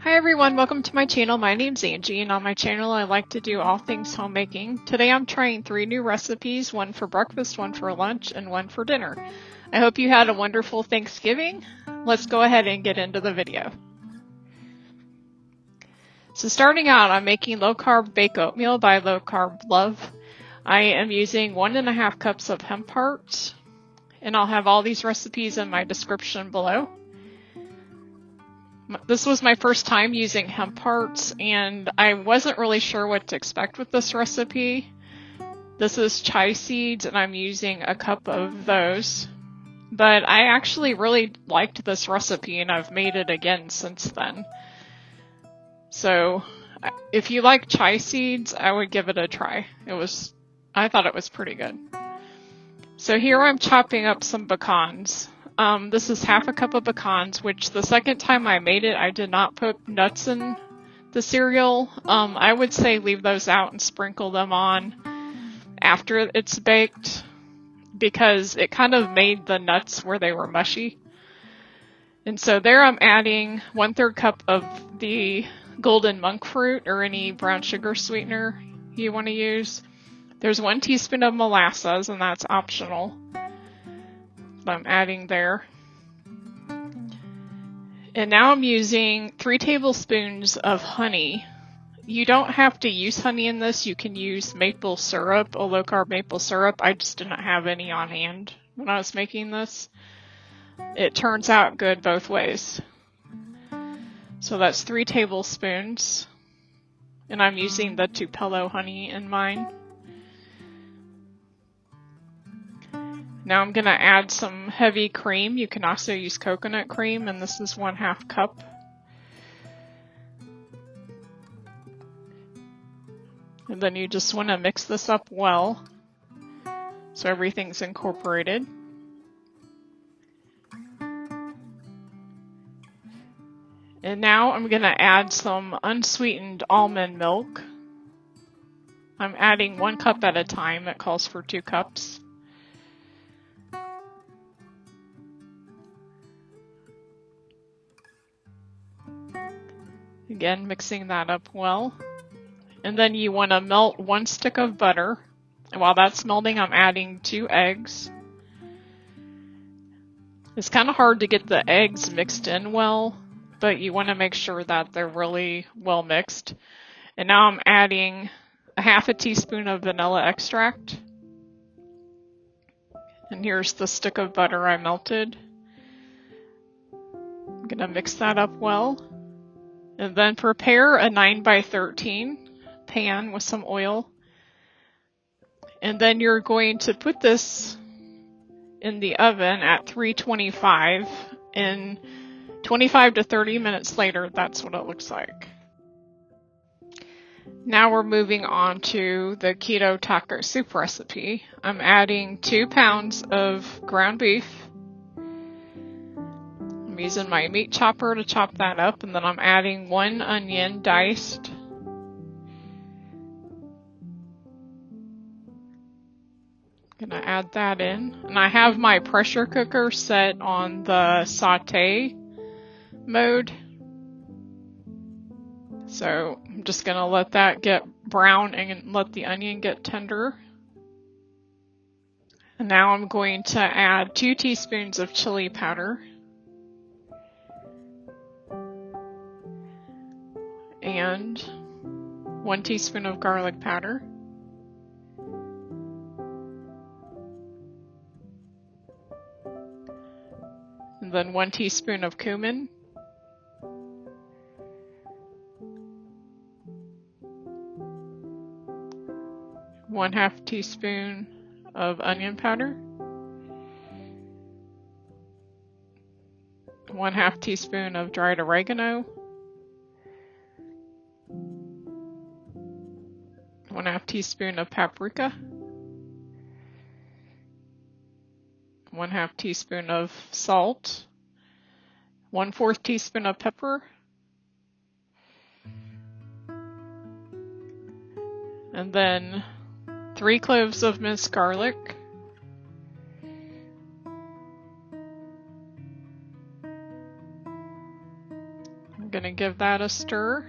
Hi everyone, welcome to my channel. My name's Angie, and on my channel I like to do all things homemaking. Today I'm trying 3 new recipes, one for breakfast, one for lunch, and one for dinner. I hope you had a wonderful Thanksgiving. Let's go ahead and get into the video. So starting out, I'm making low-carb baked oatmeal by Low Carb Love. I am using 1.5 cups of hemp hearts, and I'll have all these recipes in my description below. This was my first time using hemp hearts, and I wasn't really sure what to expect with this recipe. This is chia seeds, and I'm using a cup of those. But I actually really liked this recipe, and I've made it again since then. So if you like chia seeds, I would give it a try. I thought it was pretty good. So here I'm chopping up some pecans. This is half a cup of pecans, which the second time I made it, I did not put nuts in the cereal. I would say leave those out and sprinkle them on after it's baked, because it kind of made the nuts where they were mushy. And so there I'm adding 1/3 cup of the golden monk fruit, or any brown sugar sweetener you want to use. There's 1 teaspoon of molasses, and that's optional. I'm adding there. And now I'm using 3 tablespoons of honey. You don't have to use honey in this. You can use maple syrup, a low-carb maple syrup. I just didn't have any on hand when I was making this. It turns out good both ways. So that's 3 tablespoons. And I'm using the Tupelo honey in mine. Now I'm going to add some heavy cream. You can also use coconut cream, and this is 1/2 cup. And then you just want to mix this up well so everything's incorporated. And now I'm going to add some unsweetened almond milk. I'm adding 1 cup at a time. It calls for 2 cups. Again, mixing that up well. And then you want to melt 1 stick of butter. And while that's melting, I'm adding 2 eggs. It's kind of hard to get the eggs mixed in well, but you want to make sure that they're really well mixed. And now I'm adding 1/2 teaspoon of vanilla extract. And here's the stick of butter I melted. I'm going to mix that up well. And then prepare a 9x13 pan with some oil. And then you're going to put this in the oven at 325, and 25 to 30 minutes later, that's what it looks like. Now we're moving on to the keto taco soup recipe. I'm adding 2 pounds of ground beef. I'm using my meat chopper to chop that up, and then I'm adding 1 onion diced. Gonna add that in, and I have my pressure cooker set on the saute mode. So I'm just gonna let that get brown and let the onion get tender. And now I'm going to add 2 teaspoons of chili powder. And 1 teaspoon of garlic powder. And then 1 teaspoon of cumin. One 1/2 teaspoon of onion powder. 1/2 teaspoon of dried oregano. 1/2 teaspoon of paprika. 1/2 teaspoon of salt. 1/4 teaspoon of pepper. And then 3 cloves of minced garlic. gonna give that a stir.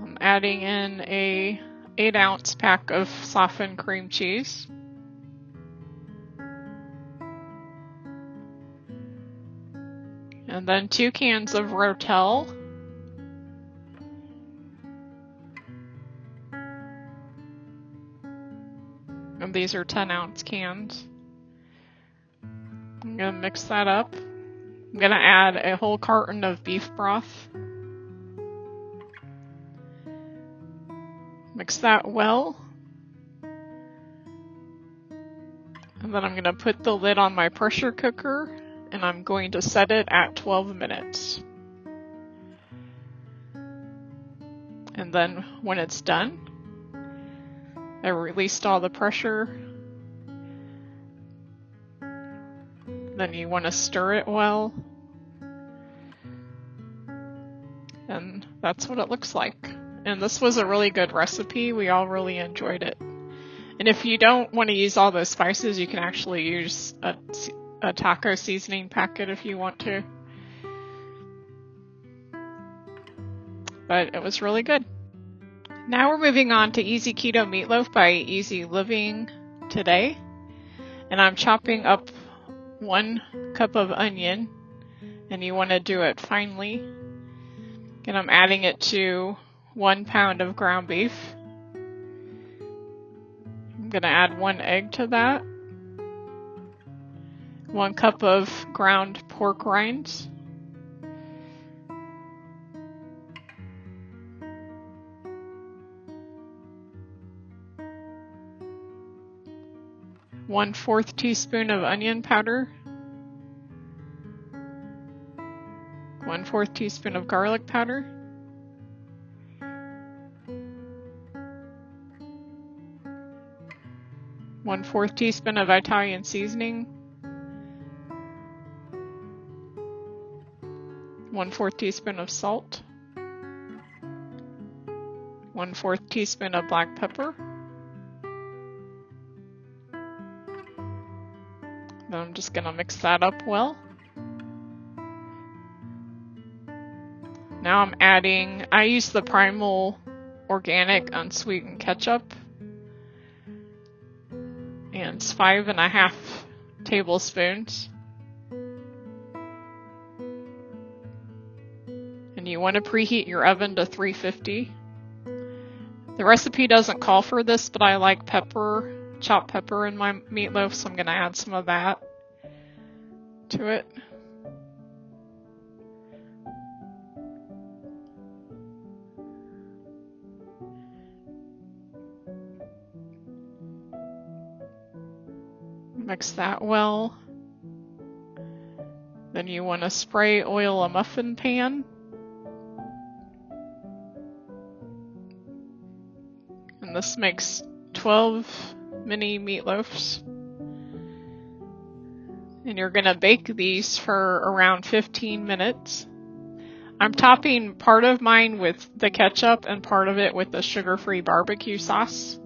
I'm adding in a 8-ounce pack of softened cream cheese. And then 2 cans of Rotel. And these are 10-ounce cans. I'm gonna mix that up. I'm gonna add a whole carton of beef broth. Mix that well. And then I'm gonna put the lid on my pressure cooker and I'm going to set it at 12 minutes. And then when it's done, I released all the pressure. Then you want to stir it well. And that's what it looks like. And this was a really good recipe. We all really enjoyed it. And if you don't want to use all those spices, you can actually use a taco seasoning packet if you want to. But it was really good. Now we're moving on to Easy Keto Meatloaf by Easy Living today. And I'm chopping up 1 cup of onion, and you want to do it finely. And I'm adding it to 1 pound of ground beef. I'm going to add 1 egg to that. 1 cup of ground pork rinds. One-fourth teaspoon of onion powder. 1/4 teaspoon of garlic powder. 1/4 teaspoon of Italian seasoning. 1/4 teaspoon of salt. 1/4 teaspoon of black pepper. Then I'm just gonna mix that up well. Now I'm adding, I use the Primal Organic Unsweetened Ketchup. And it's 5.5 tablespoons. And you want to preheat your oven to 350. The recipe doesn't call for this, but I like pepper, chopped pepper in my meatloaf, so I'm going to add some of that to it. Mix that well. Then you want to spray oil a muffin pan. And this makes 12 mini meatloafs. And you're going to bake these for around 15 minutes. I'm topping part of mine with the ketchup and part of it with the sugar-free barbecue sauce.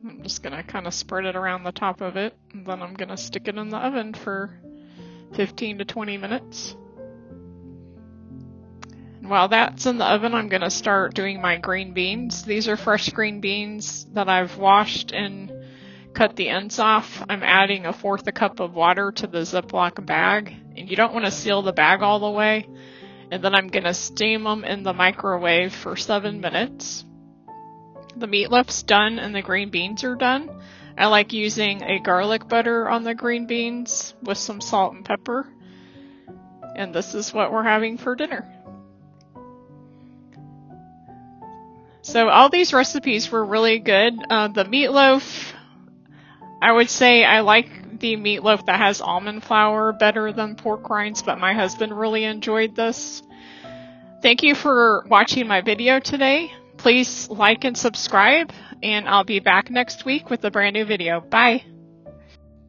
I'm just going to kind of spread it around the top of it, and then I'm going to stick it in the oven for 15 to 20 minutes. And while that's in the oven, I'm going to start doing my green beans. These are fresh green beans that I've washed and cut the ends off. I'm adding 1/4 cup of water to the Ziploc bag, and you don't want to seal the bag all the way. And then I'm going to steam them in the microwave for 7 minutes. The meatloaf's done and the green beans are done. I like using a garlic butter on the green beans with some salt and pepper. And this is what we're having for dinner. So all these recipes were really good. The meatloaf, I would say I like the meatloaf that has almond flour better than pork rinds, but my husband really enjoyed this. Thank you for watching my video today. Please like and subscribe, and I'll be back next week with a brand new video. Bye.